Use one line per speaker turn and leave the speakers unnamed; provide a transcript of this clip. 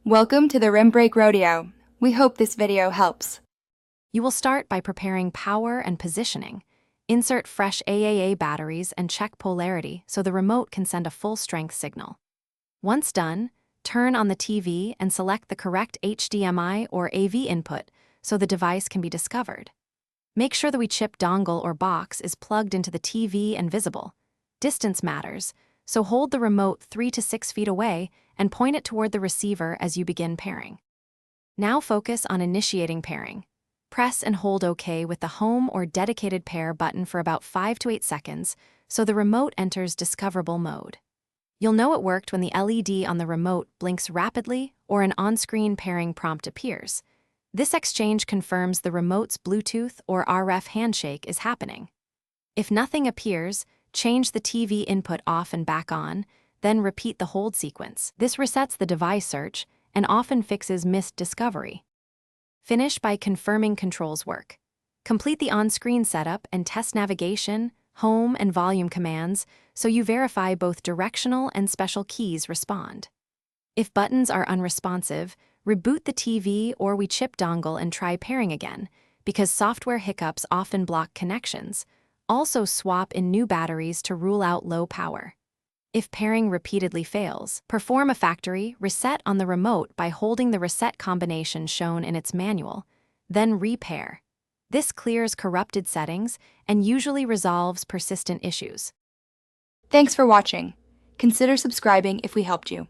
Welcome to the Rim Break Rodeo. We hope this video helps.
You will start by preparing power and positioning. Insert fresh AAA batteries and check polarity so the remote can send a full-strength signal. Once done, turn on the TV and select the correct HDMI or AV input so the device can be discovered. Make sure the Wechip dongle or box is plugged into the TV and visible. Distance matters, so hold the remote 3 to 6 feet away and point it toward the receiver as you begin pairing. Now focus on initiating pairing. Press and hold OK with the Home or Dedicated Pair button for about 5 to 8 seconds so the remote enters discoverable mode. You'll know it worked when the LED on the remote blinks rapidly or an on-screen pairing prompt appears. This exchange confirms the remote's Bluetooth or RF handshake is happening. If nothing appears, change the TV input off and back on, then repeat the hold sequence. This resets the device search and often fixes missed discovery. Finish by confirming controls work. Complete the on-screen setup and test navigation, home, and volume commands so you verify both directional and special keys respond. If buttons are unresponsive, reboot the TV or Wechip dongle and try pairing again, because software hiccups often block connections. Also swap in new batteries to rule out low power. If pairing repeatedly fails, perform a factory reset on the remote by holding the reset combination shown in its manual, then repair. This clears corrupted settings and usually resolves persistent issues.
Thanks for watching. Consider subscribing if we helped you.